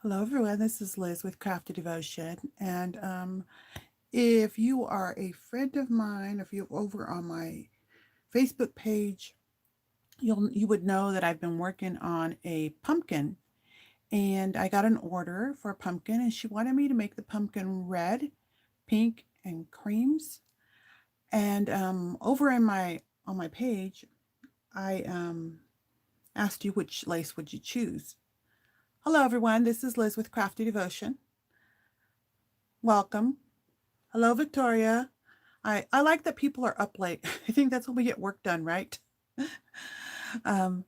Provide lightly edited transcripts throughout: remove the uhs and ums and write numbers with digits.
Hello, everyone. This is Liz with Crafty Devotion. And if you are a friend of mine, if you're over on my Facebook page, you would know that I've been working on a pumpkin. And I got an order for a pumpkin, and she wanted me to make the pumpkin red, pink, and creams. And over in my on my page, I asked you which lace would you choose. Hello, everyone. This is Liz with Crafty Devotion. Welcome. Hello, Victoria. I like that people are up late. I think that's when we get work done, right? Um,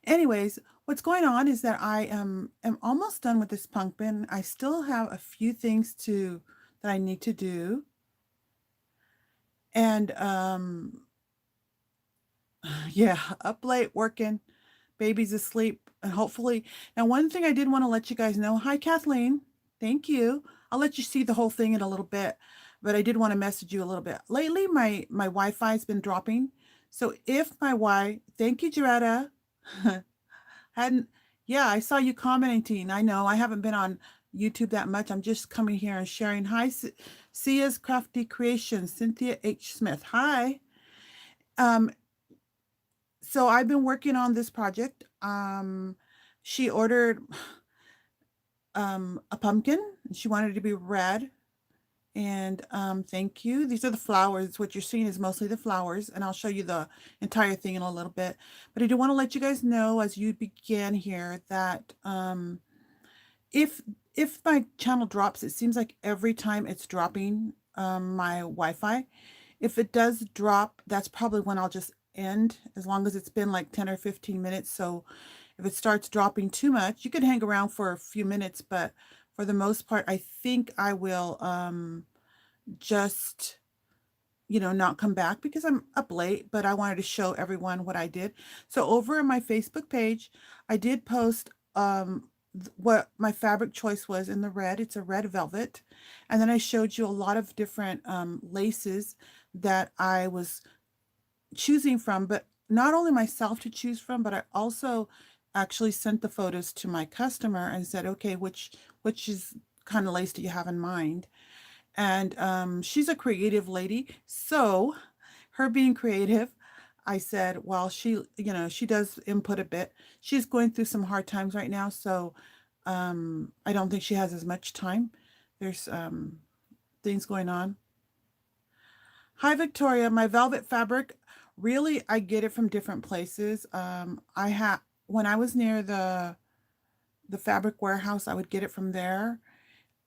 anyways, what's going on is that I am almost done with this pumpkin. I still have a few things that I need to do. And yeah, up late working, baby's asleep, and hopefully now one thing I did want to let you guys know. Hi, Kathleen. Thank you. I'll let you see the whole thing in a little bit, but I did want to message you a little bit. Lately, my Wi-Fi's been dropping. So if my Wi, thank you, Jaretta. Hadn't, yeah, I saw you commenting. I know I haven't been on YouTube that much. I'm just coming here and sharing. Hi, Sia's Crafty Creations, Cynthia H. Smith. Hi. Um, so I've been working on this project. She ordered a pumpkin. She wanted it to be red. And thank you. These are the flowers. What you're seeing is mostly the flowers, and I'll show you the entire thing in a little bit. But I do want to let you guys know as you begin here that if if my channel drops, it seems like every time it's dropping my Wi-Fi. If it does drop, that's probably when I'll just end, as long as it's been like 10 or 15 minutes. So if it starts dropping too much, you can hang around for a few minutes, but for the most part, I think I will just, not come back because I'm up late, but I wanted to show everyone what I did. So over on my Facebook page, I did post what my fabric choice was in the red. It's a red velvet. And then I showed you a lot of different laces that I was choosing from, but not only myself to choose from, but I also actually sent the photos to my customer and said, okay, which is kind of lace do you have in mind? And she's a creative lady, so her being creative, I said, well, she does input a bit. She's going through some hard times right now, so I don't think she has as much time. There's things going on. Hi, Victoria. My velvet fabric, really, I get it from different places. I had when I was near the fabric warehouse, I would get it from there.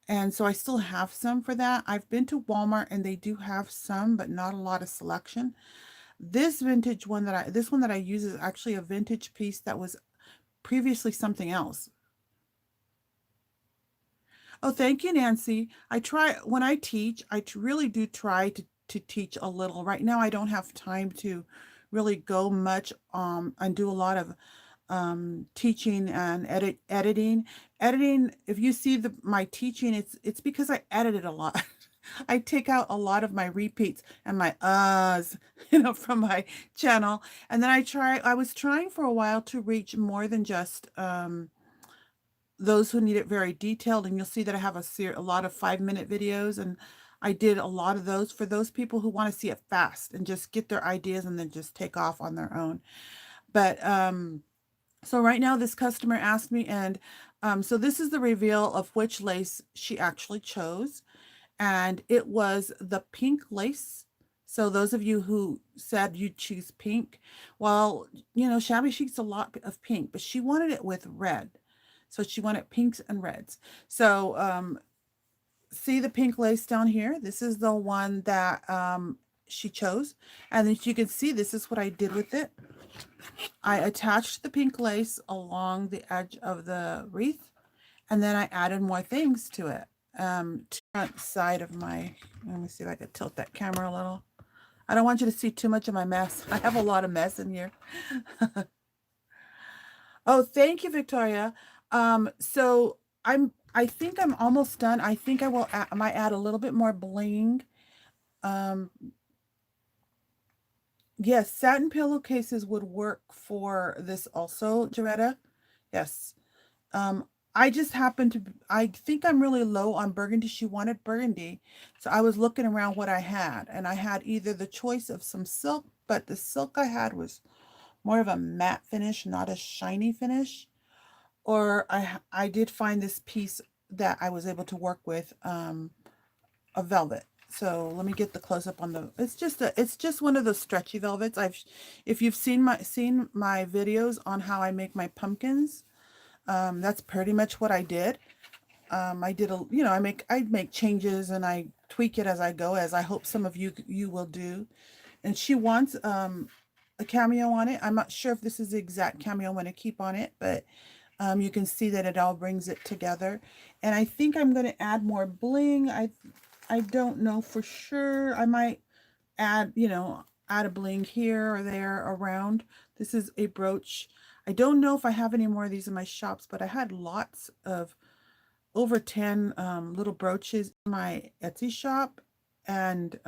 And so I still have some for that. I've been to Walmart and they do have some, but not a lot of selection. This one that I use is actually a vintage piece that was previously something else. Oh, thank you, Nancy. I try when I teach, really do try to teach a little. Right now, I don't have time to really go much and do a lot of teaching and editing. Editing, if you see my teaching, it's because I edited a lot. I take out a lot of my repeats and my uhs, from my channel. And then I was trying for a while to reach more than just those who need it very detailed. And you'll see that I have a lot of 5-minute videos, and I did a lot of those for those people who want to see it fast and just get their ideas and then just take off on their own. But so right now this customer asked me, and so this is the reveal of which lace she actually chose, and it was the pink lace. So those of you who said you choose pink, well, Shabby Chic's a lot of pink, but she wanted it with red. So she wanted pinks and reds. So see the pink lace down here? This is the one that she chose. And then you can see this is what I did with it. I attached the pink lace along the edge of the wreath, and then I added more things to it. To the front side of let me see if I can tilt that camera a little. I don't want you to see too much of my mess. I have a lot of mess in here. Oh, thank you, Victoria. So I think I'm almost done. I think I might add a little bit more bling. Um, yes, satin pillowcases would work for this also, Jaretta. Yes. Um, I just happened to, I think I'm really low on burgundy. She wanted burgundy. So I was looking around what I had, and I had either the choice of some silk, but the silk I had was more of a matte finish, not a shiny finish. Or I did find this piece that I was able to work with, a velvet. So let me get the close up on the, it's just one of those stretchy velvets. If you've seen my videos on how I make my pumpkins, that's pretty much what I did. I did a, I make changes and I tweak it as I go, as I hope some of you will do. And she wants a cameo on it. I'm not sure if this is the exact cameo I'm going to keep on it, but you can see that it all brings it together. And I think I'm going to add more bling. I don't know for sure. I might add, add a bling here or there around. This is a brooch. I don't know if I have any more of these in my shops, but I had lots of over 10 little brooches in my Etsy shop, and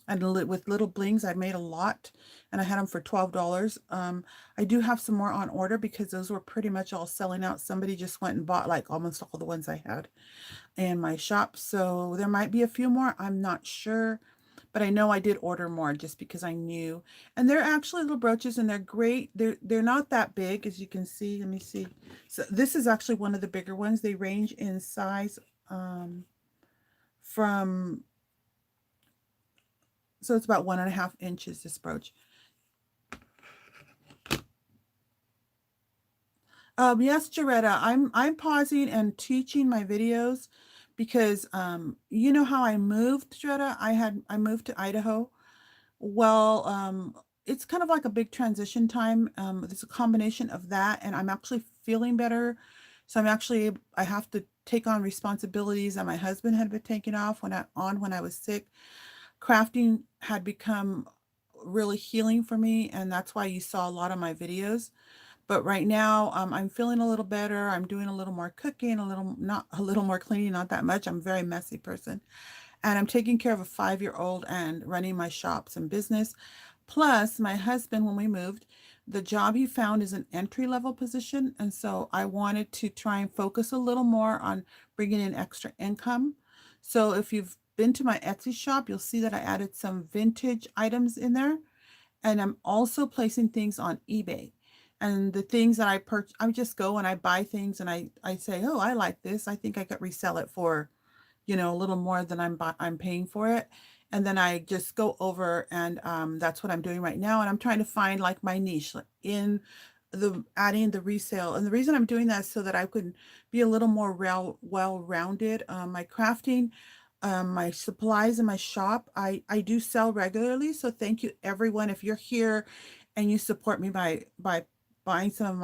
with little blings. I made a lot, and I had them for $12. I do have some more on order because those were pretty much all selling out. Somebody just went and bought like almost all the ones I had in my shop. So there might be a few more. I'm not sure, but I know I did order more just because I knew. And they're actually little brooches, and they're great. They're not that big, as you can see. Let me see. So this is actually one of the bigger ones. They range in size from, so it's about 1.5 inches, this brooch. Yes, Jaretta, I'm pausing and teaching my videos because you know how I moved, Jaretta? I moved to Idaho. Well, it's kind of like a big transition time. It's a combination of that, and I'm actually feeling better. So I have to take on responsibilities that my husband had been taking off when I was sick. Crafting had become really healing for me, and that's why you saw a lot of my videos. But right now, I'm feeling a little better. I'm doing a little more cooking, not a little more cleaning, not that much. I'm a very messy person. And I'm taking care of a 5-year-old and running my shops and business. Plus, my husband, when we moved, the job he found is an entry level position. And so I wanted to try and focus a little more on bringing in extra income. So if you've been to my Etsy shop, you'll see that I added some vintage items in there. And I'm also placing things on eBay. And the things that I purchase, I just go and I buy things, and I say, oh, I like this. I think I could resell it for, a little more than I'm paying for it. And then I just go over, and that's what I'm doing right now. And I'm trying to find like my niche, like, in the adding the resale. And the reason I'm doing that is so that I could be a little more well-rounded. My crafting, my supplies in my shop, I do sell regularly. So thank you everyone. If you're here and you support me by buying some of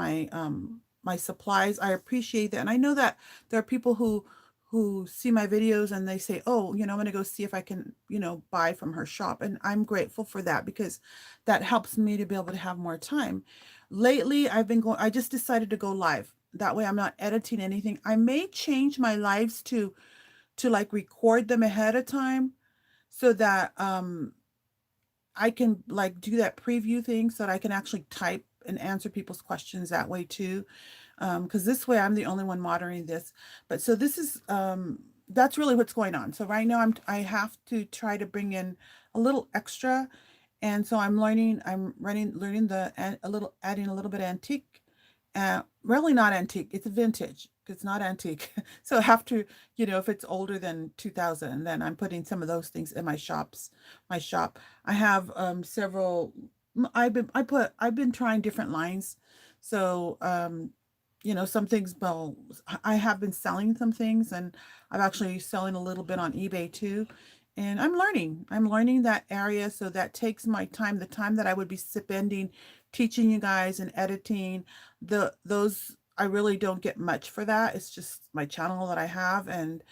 my supplies, I appreciate that. And I know that there are people who see my videos and they say, oh, I'm going to go see if I can, buy from her shop. And I'm grateful for that because that helps me to be able to have more time. Lately, I just decided to go live. That way I'm not editing anything. I may change my lives to like record them ahead of time so that I can like do that preview thing so that I can actually type and answer people's questions that way too. Because this way I'm the only one moderating this. But so this is that's really what's going on. So right now I have to try to bring in a little extra, and so learning adding a little bit antique. Really not antique, it's vintage. It's not antique. So I have to, if it's older than 2000, then I'm putting some of those things in my shop. I have several. I've been trying different lines. So some things, well, I have been selling some things, and I'm actually selling a little bit on eBay too. And I'm learning that area. So that takes my time, the time that I would be spending teaching you guys and editing those. I really don't get much for that. It's just my channel that I have. And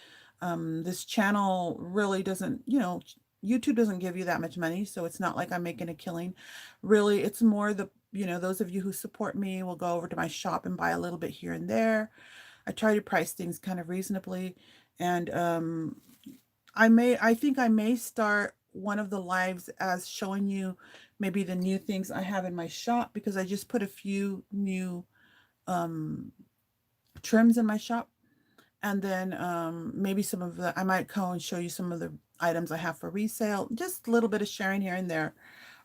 this channel really doesn't, YouTube doesn't give you that much money. So it's not like I'm making a killing. Really, it's more those of you who support me will go over to my shop and buy a little bit here and there. I try to price things kind of reasonably. And I think I may start one of the lives as showing you maybe the new things I have in my shop, because I just put a few new um trims in my shop. And then maybe some of the, I might go and show you some of the items I have for resale. Just a little bit of sharing here and there.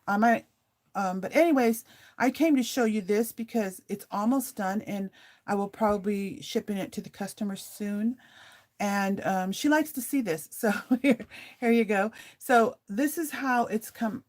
I might, but anyways, I came to show you this because it's almost done and I will probably be shipping it to the customer soon. And she likes to see this. So here you go. So this is how it's come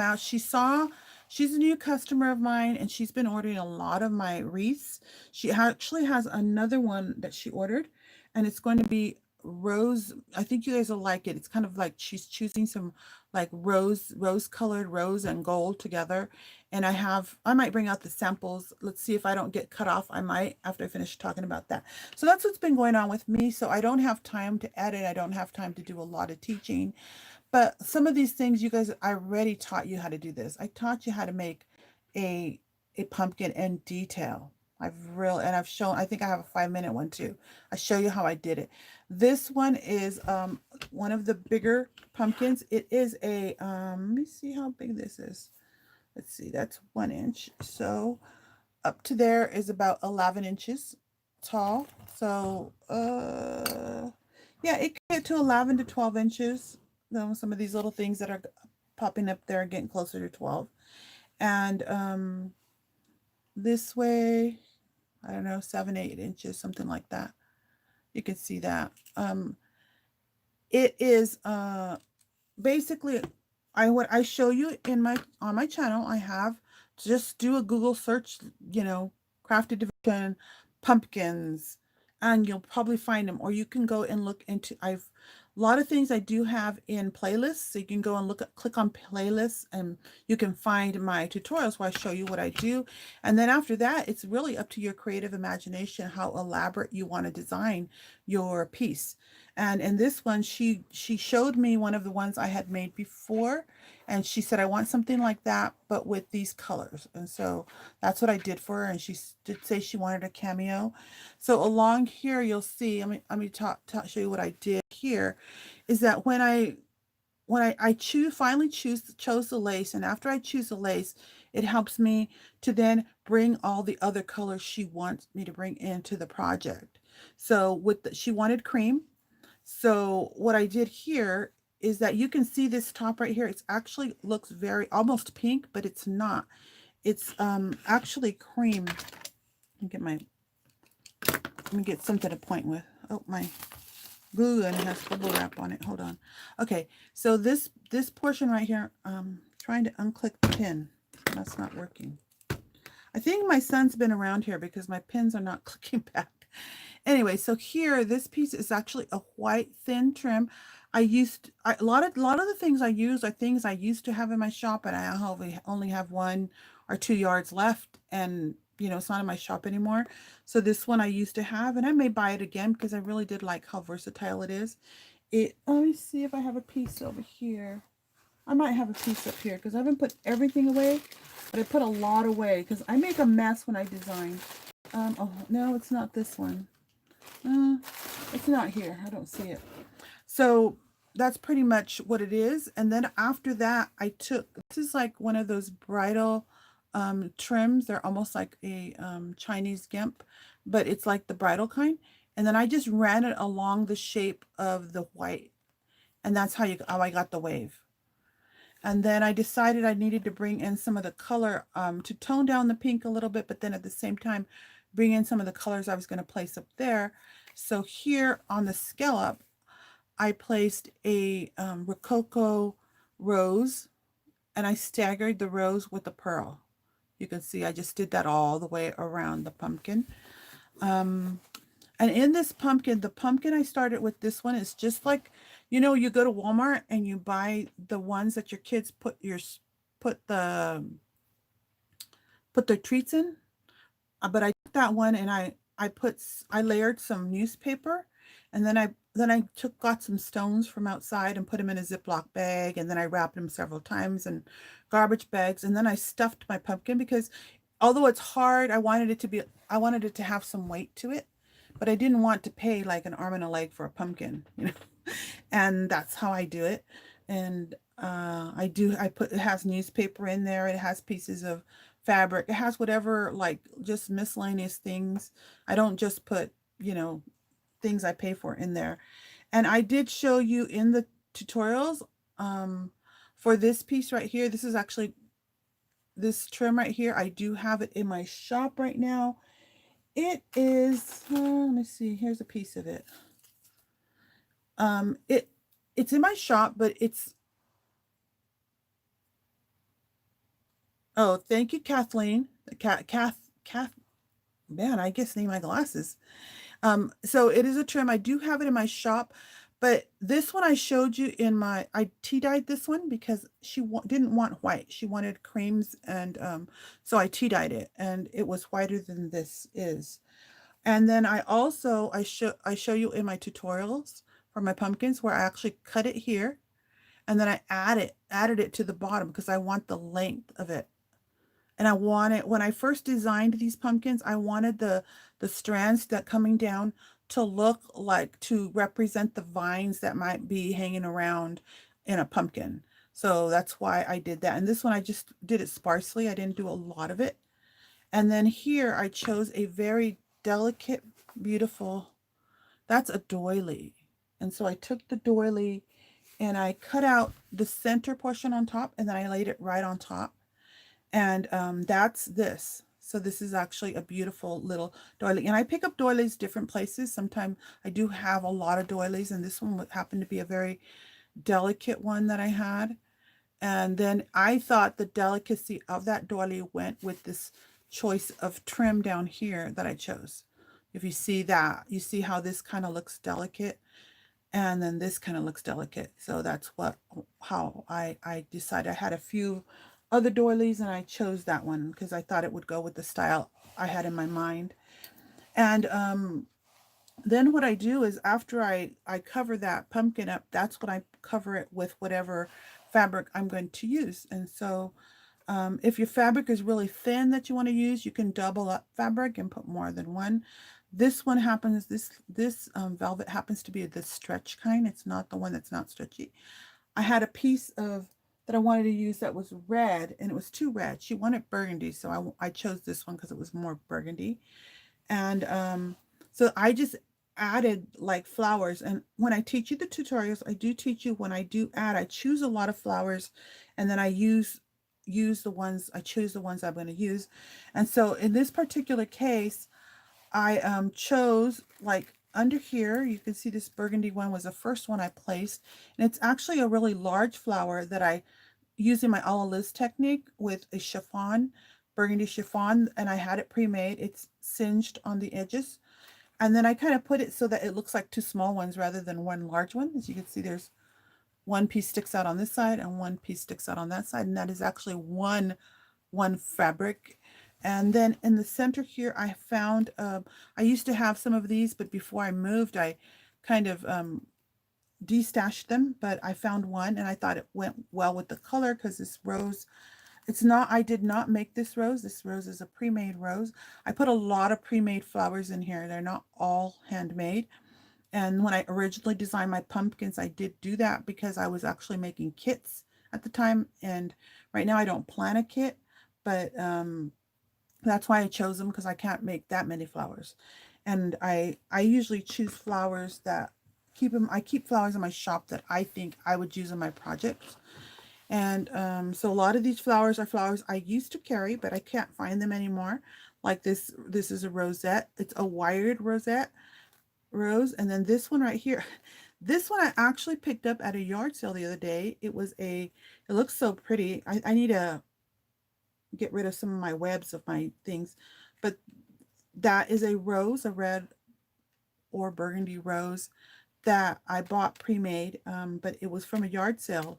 out. She's a new customer of mine and she's been ordering a lot of my wreaths. She actually has another one that she ordered and it's going to be rose. I think you guys will like it. It's kind of like she's choosing some like rose colored rose and gold together. And I might bring out the samples. Let's see if I don't get cut off. I might after I finish talking about that. So that's what's been going on with me. So I don't have time to edit. I don't have time to do a lot of teaching. But some of these things you guys, I already taught you how to do this. I taught you how to make a pumpkin in detail. I've shown, I think I have a 5-minute one too. I show you how I did it. This one is one of the bigger pumpkins. It is a let me see how big this is. Let's see, that's 1 inch. So up to there is about 11 inches tall. So yeah, it can get to 11 to 12 inches. You know, some of these little things that are popping up there are getting closer to 12. And this way, I don't know, 7, 8 inches, something like that. You can see that. It is basically what I show you in on my channel. I have just do a Google search, you know, Crafty Division pumpkins, and you'll probably find them. Or you can go and look into a lot of things I do have in playlists. So you can go and click on playlists, and you can find my tutorials where I show you what I do. And then after that, it's really up to your creative imagination how elaborate you want to design your piece. And in this one, she showed me one of the ones I had made before, and she said, I want something like that, but with these colors. And so that's what I did for her. And she did say she wanted a cameo. So along here, you'll see, let me show you what I did here, is that when I finally chose the lace, and after I choose the lace, it helps me to then bring all the other colors she wants me to bring into the project. So she wanted cream. So what I did here is that you can see this top right here. It's actually looks very almost pink, but it's not. It's actually cream. Let me get something to point with. Oh, my glue gun has bubble wrap on it. Hold on. Okay, so this portion right here, trying to unclick the pin. That's not working. I think my son's been around here because my pins are not clicking back. Anyway, so here, this piece is actually a white thin trim. A lot of the things I use are things I used to have in my shop, and I only have 1 or 2 yards left, and you know, it's not in my shop anymore. So this one I used to have, and I may buy it again because I really did like how versatile it is. Let me see if I have a piece over here. I might have a piece up here because I haven't put everything away, but I put a lot away because I make a mess when I design. Oh, no, it's not this one. It's not here. I don't see it. So that's pretty much what it is. And then after that, this is like one of those bridal trims. They're almost like a Chinese gimp, but it's like the bridal kind. And then I just ran it along the shape of the white. And that's how I got the wave. And then I decided I needed to bring in some of the color to tone down the pink a little bit, but then at the same time, bring in some of the colors I was going to place up there. So here on the scallop, I placed a Rococo rose, and I staggered the rose with the pearl. You can see I just did that all the way around the pumpkin. And in this pumpkin, the pumpkin I started with, this one is just like, you know, you go to Walmart and you buy the ones that your kids put their treats in. But I took that one and I layered some newspaper, and then I got some stones from outside and put them in a Ziploc bag, and then I wrapped them several times in garbage bags, and then I stuffed my pumpkin because although it's hard, I wanted it to have some weight to it, but I didn't want to pay like an arm and a leg for a pumpkin, you know. And that's how I do it. And it has newspaper in there. It has pieces of fabric. It has whatever, like, just miscellaneous things. I don't just put, you know, things I pay for in there. And I did show you in the tutorials, um, for this piece right here. This is actually this trim right here. I do have it in my shop right now. It is, let me see, here's a piece of it. Um, it it's in my shop, but it's, oh, thank you, Kathleen. Kath, man, I guess need my glasses. So it is a trim. I do have it in my shop, but this one I showed you in my, I tea dyed this one because she didn't want white. She wanted creams, and so I tea dyed it, and it was whiter than this is. And then I show you in my tutorials for my pumpkins where I actually cut it here, and then I added it to the bottom because I want the length of it. And I wanted, when I first designed these pumpkins, I wanted the strands that coming down to look like, to represent the vines that might be hanging around in a pumpkin. So that's why I did that. And this one I just did it sparsely. I didn't do a lot of it. And then here I chose a very delicate, beautiful, that's a doily. And so I took the doily and I cut out the center portion on top, and then I laid it right on top. And that's this. So this is actually a beautiful little doily. And I pick up doilies different places. Sometimes I do have a lot of doilies, and this one would happen to be a very delicate one that I had. And then I thought the delicacy of that doily went with this choice of trim down here that I chose. If you see that, you see how this kind of looks delicate, and then this kind of looks delicate. So that's how I decided. I had a few other doilies, and I chose that one because I thought it would go with the style I had in my mind. And then what I do is, after I cover that pumpkin up, that's when I cover it with whatever fabric I'm going to use. And so if your fabric is really thin that you want to use, you can double up fabric and put more than one. This one happens, this velvet happens to be the stretch kind. It's not the one that's not stretchy. I had a piece of that I wanted to use that was red, and it was too red. She wanted burgundy, so I chose this one because it was more burgundy. And so I just added like flowers. And when I teach you the tutorials, I do teach you, when I do add, I choose a lot of flowers, and then I use the ones, I choose the ones I'm going to use. And so in this particular case, I chose, like, under here, you can see this burgundy one was the first one I placed. And it's actually a really large flower that I, using my a la Liz technique with a chiffon, burgundy chiffon, and I had it pre-made. It's singed on the edges. And then I kind of put it so that it looks like two small ones rather than one large one. As you can see, there's one piece sticks out on this side and one piece sticks out on that side, and that is actually one fabric. And then in the center here, I found, I used to have some of these, but before I moved, I kind of destashed them, but I found one, and I thought it went well with the color because this rose, it's not, I did not make this rose. This rose is a pre-made rose. I put a lot of pre-made flowers in here. They're not all handmade. And when I originally designed my pumpkins, I did do that because I was actually making kits at the time. And right now I don't plan a kit, but that's why I chose them, because I can't make that many flowers. And I usually choose flowers that I keep flowers in my shop that I think I would use in my projects. And so a lot of these flowers are flowers I used to carry, but I can't find them anymore. Like this is a rosette. It's a wired rosette rose. And then this one right here, this one I actually picked up at a yard sale the other day. It looks so pretty. I need to get rid of some of my webs of my things, but that is a rose, a red or burgundy rose that I bought pre-made, but it was from a yard sale,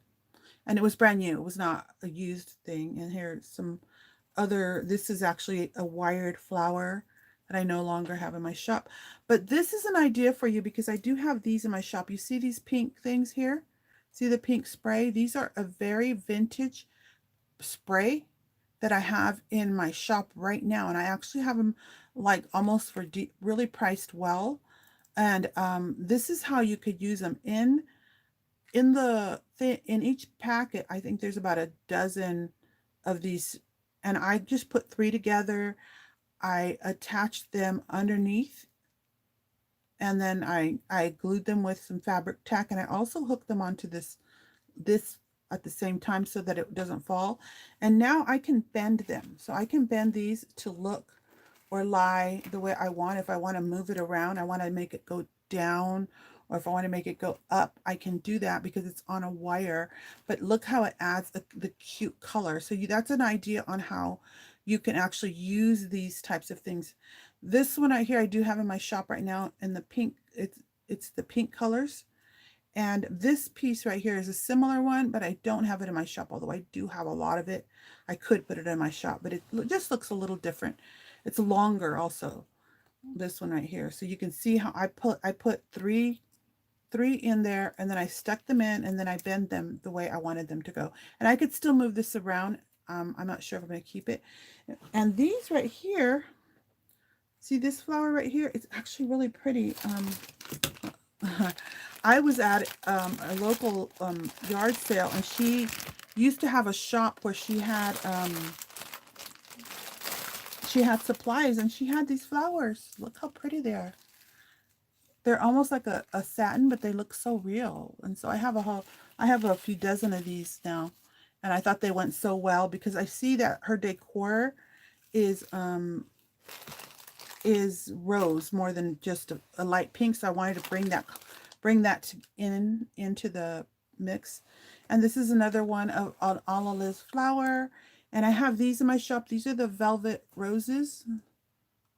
and it was brand new. It was not a used thing. And here's some other, this is actually a wired flower that I no longer have in my shop. But this is an idea for you because I do have these in my shop. You see these pink things here? See the pink spray? These are a very vintage spray that I have in my shop right now. And I actually have them like almost for really priced well. And this is how you could use them in each packet. I think there's about a dozen of these and I just put 3 together. I attached them underneath, and then I glued them with some fabric tack, and I also hooked them onto this at the same time so that it doesn't fall. And now I can bend them. So I can bend these to look or lie the way I want. If I want to move it around, I want to make it go down, or if I want to make it go up, I can do that because it's on a wire. But look how it adds the cute color. So that's an idea on how you can actually use these types of things. This one right here I do have in my shop right now in the pink. It's the pink colors. And this piece right here is a similar one, but I don't have it in my shop, although I do have a lot of it. I could put it in my shop, but it just looks a little different. It's longer also, this one right here. So you can see how I put three in there, and then I stuck them in, and then I bend them the way I wanted them to go. And I could still move this around. I'm not sure if I'm going to keep it. And these right here, see this flower right here? It's actually really pretty. I was at a local yard sale, and she used to have a shop where she had supplies, and she had these flowers. Look how pretty they are. They're almost like a satin, but they look so real. And so I have a few dozen of these now, and I thought they went so well because I see that her decor is rose more than just a light pink. So I wanted to bring that into the mix. And this is another one of Liz flower. And I have these in my shop. These are the velvet roses.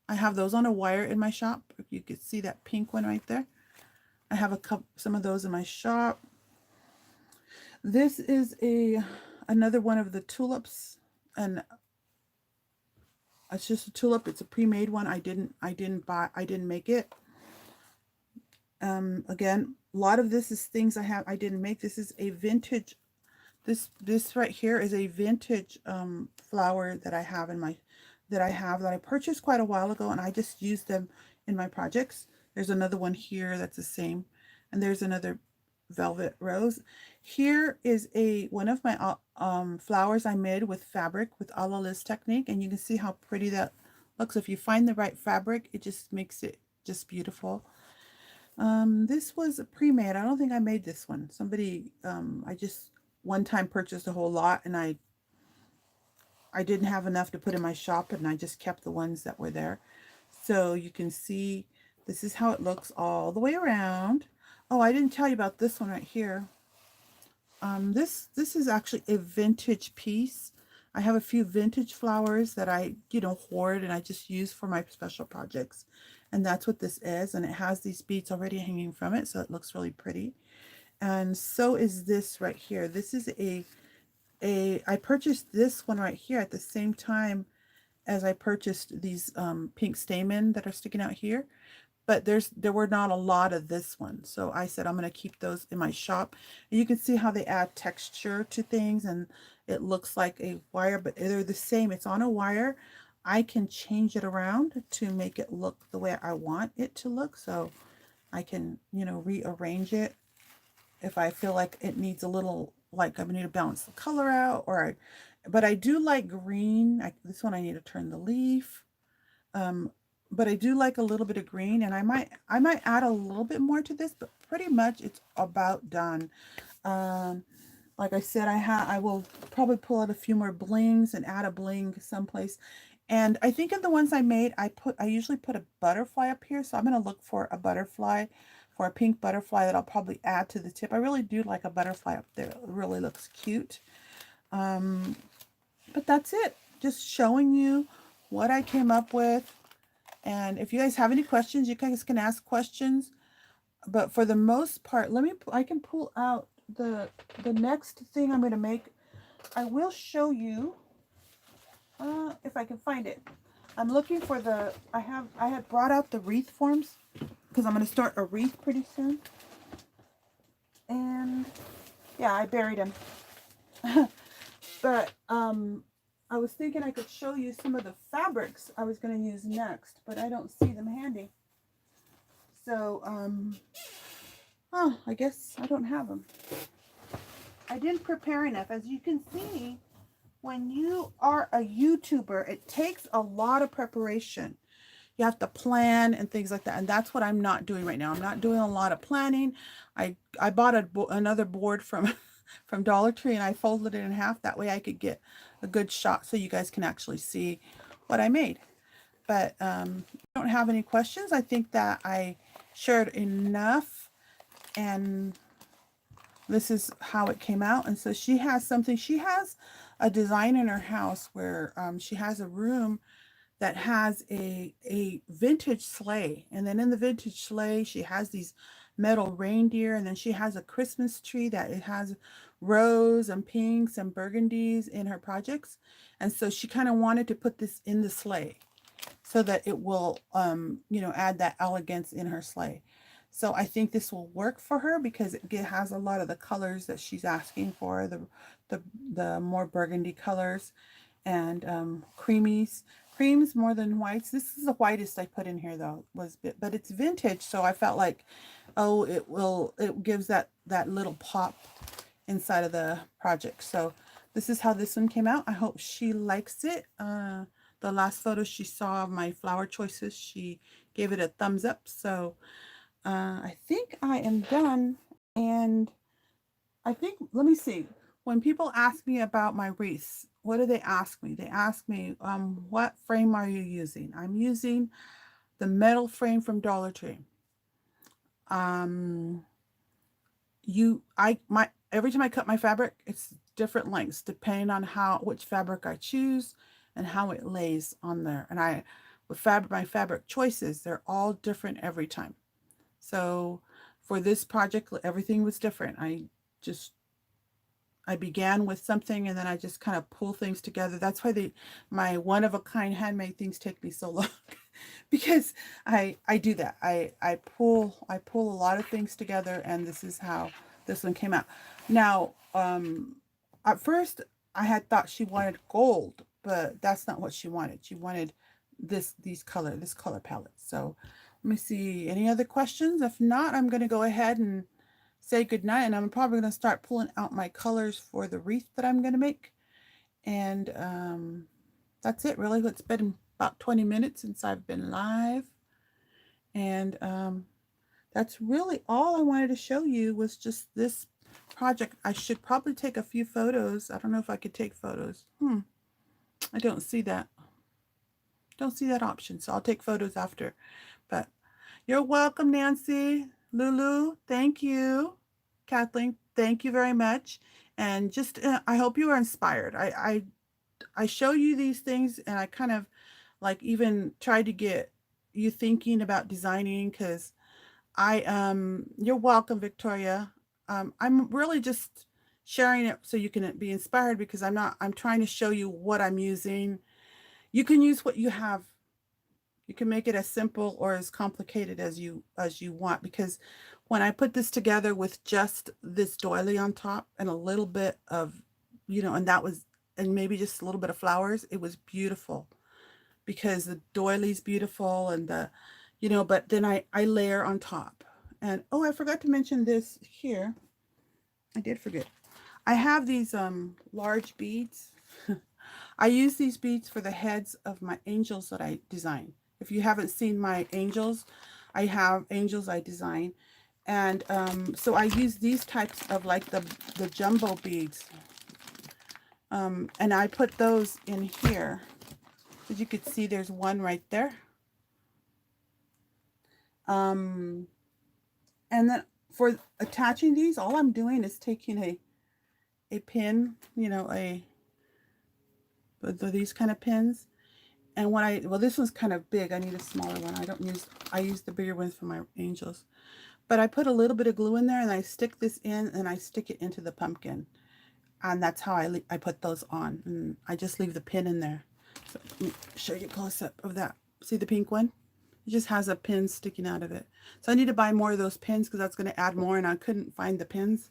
I have those on a wire in my shop. You could see that pink one right there. I have some of those in my shop. This is another one of the tulips, and it's just a tulip. It's a pre-made one. I didn't make it. Again, a lot of this is things I didn't make. This is a vintage. This right here is a vintage flower that I have that I purchased quite a while ago, and I just use them in my projects. There's another one here that's the same, and there's another velvet rose. Here is one of my flowers I made with fabric with a la Liz technique, and you can see how pretty that looks. If you find the right fabric, it just makes it just beautiful. This was pre-made. I don't think I made this one. Somebody, I just one time purchased a whole lot, and I didn't have enough to put in my shop, and I just kept the ones that were there. So you can see this is how it looks all the way around. Oh, I didn't tell you about this one right here. This is actually a vintage piece. I have a few vintage flowers that I, hoard, and I just use for my special projects. And that's what this is. And it has these beads already hanging from it, so it looks really pretty. And so is this right here. This is I purchased this one right here at the same time as I purchased these pink stamen that are sticking out here. But there were not a lot of this one. So I said I'm going to keep those in my shop. And you can see how they add texture to things, and it looks like a wire, but they're the same. It's on a wire. I can change it around to make it look the way I want it to look. So I can, rearrange it if I feel like it needs a little, like I need to balance the color out, but I do like green. This one I need to turn the leaf. But I do like a little bit of green, and I might add a little bit more to this, but pretty much it's about done. Like I said, I will probably pull out a few more blings and add a bling someplace. And I think in the ones I made, I usually put a butterfly up here, so I'm going to look for a butterfly, for a pink butterfly that I'll probably add to the tip. I really do like a butterfly up there. It really looks cute. But that's it. Just showing you what I came up with. And if you guys have any questions, you guys can ask questions. But for the most part, I can pull out the next thing I'm going to make. I will show you if I can find it. I'm looking for I had brought out the wreath forms because I'm going to start a wreath pretty soon. And yeah, I buried them. But I was thinking I could show you some of the fabrics I was going to use next, but I don't see them handy. So, I guess I don't have them. I didn't prepare enough. As you can see, when you are a YouTuber, it takes a lot of preparation. You have to plan and things like that, and that's what I'm not doing right now. I'm not doing a lot of planning. I bought another board from from Dollar Tree, and I folded it in half. That way I could get a good shot so you guys can actually see what I made. But if you don't have any questions, I think that I shared enough, and this is how it came out. And so she has something, she has a design in her house where she has a room that has a vintage sleigh. And then in the vintage sleigh, she has these metal reindeer. And then she has a Christmas tree that it has rose and pinks and burgundies in her projects. And so she kind of wanted to put this in the sleigh so that it will, add that elegance in her sleigh. So I think this will work for her because it has a lot of the colors that she's asking for, the, the more burgundy colors and creams more than whites. This is the whitest I put in here though, but it's vintage, so I felt like, oh, it gives that little pop inside of the project. So this is how this one came out. I hope she likes it. The last photo she saw of my flower choices, she gave it a thumbs up. So I think I am done. And I think, let me see. When people ask me about my wreaths, what do they ask me? They ask me, what frame are you using? I'm using the metal frame from Dollar Tree. Um, every time I cut my fabric, it's different lengths depending on which fabric I choose and how it lays on there. And my fabric choices, they're all different every time. So for this project, everything was different. I began with something and then I just kind of pull things together. That's why my one of a kind handmade things take me so long because I do that. I pull a lot of things together, and this is how this one came out. Now, at first I had thought she wanted gold, but that's not what she wanted. She wanted this color palette. So let me see, any other questions? If not, I'm going to go ahead and say goodnight, and I'm probably going to start pulling out my colors for the wreath that I'm going to make. And that's it, really. It's been about 20 minutes since I've been live. And that's really all I wanted to show you, was just this project. I should probably take a few photos. I don't know if I could take photos. I don't see that. Don't see that option, so I'll take photos after. But you're welcome, Nancy. Lulu, thank you. Kathleen, thank you very much. And just, I hope you are inspired. I show you these things, and I kind of like even try to get you thinking about designing, because you're welcome, Victoria. I'm really just sharing it so you can be inspired, because I'm trying to show you what I'm using. You can use what you have. You can make it as simple or as complicated as you want, because when I put this together with just this doily on top and a little bit of, and maybe just a little bit of flowers, it was beautiful, because the doily's beautiful, and but then I layer on top. And oh, I forgot to mention this here. I did forget. I have these large beads. I use these beads for the heads of my angels that I design. If you haven't seen my angels, I have angels I design. And so I use these types of, like, the jumbo beads. And I put those in here. As you can see, there's one right there. And then for attaching these, all I'm doing is taking a pin, these kind of pins. And this one's kind of big. I need a smaller one. I use the bigger ones for my angels. But I put a little bit of glue in there, and I stick this in, and I stick it into the pumpkin. And that's how I put those on. And I just leave the pin in there. So let me show you a close-up of that. See the pink one? It just has a pin sticking out of it. So I need to buy more of those pins, because that's going to add more, and I couldn't find the pins.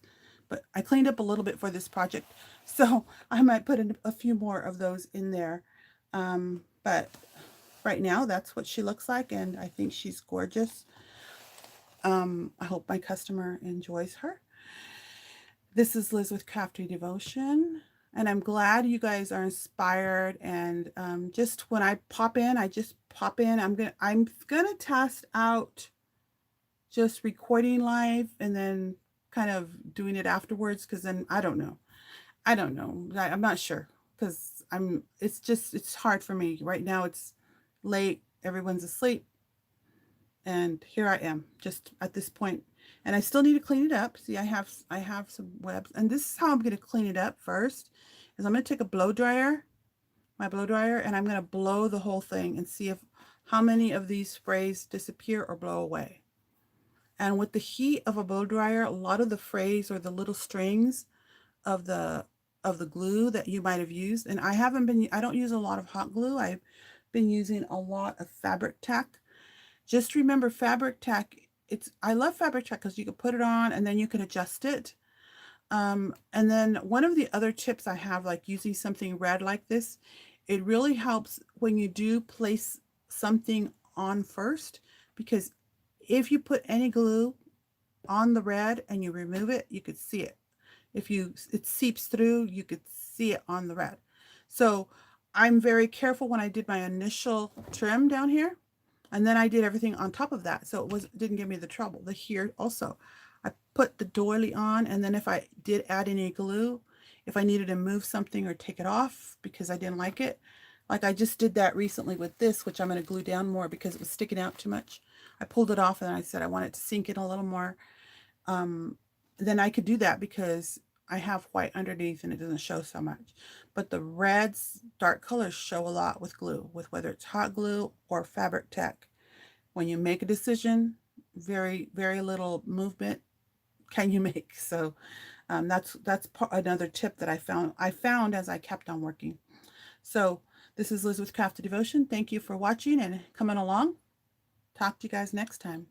But I cleaned up a little bit for this project, so I might put in a few more of those in there. But right now, that's what she looks like, and I think she's gorgeous. I hope my customer enjoys her. This is Liz with Crafty Devotion. And I'm glad you guys are inspired. And just when I pop in, I just pop in. I'm gonna test out just recording live and then kind of doing it afterwards, because then I don't know. I don't know. I'm not sure, because it's hard for me right now. It's late. Everyone's asleep. And here I am, just at this point, and I still need to clean it up. See, I have some webs, and this is how I'm going to clean it up first. Is I'm going to take a blow dryer, my blow dryer, and I'm going to blow the whole thing and see if how many of these sprays disappear or blow away. And with the heat of a blow dryer, a lot of the frays or the little strings of the glue that you might have used, and I don't use a lot of hot glue. I've been using a lot of fabric tack. Just remember, fabric tack, I love fabric tack because you can put it on and then you can adjust it. And then one of the other tips I have, like using something red like this, it really helps when you do place something on first, because if you put any glue on the red and you remove it, you could see it. If it seeps through, you could see it on the red. So I'm very careful when I did my initial trim down here. And then I did everything on top of that, so it didn't give me the trouble. The here also, I put the doily on, and then if I did add any glue, if I needed to move something or take it off because I didn't like it, like I just did that recently with this, which I'm going to glue down more because it was sticking out too much. I pulled it off and I said I want it to sink in a little more. Then I could do that because I have white underneath and it doesn't show so much. But the reds, dark colors show a lot with glue, with whether it's hot glue or fabric tech. When you make a decision, very, very little movement can you make. So that's another tip that I found as I kept on working. So this is Liz with Crafty Devotion. Thank you for watching and coming along. Talk to you guys next time.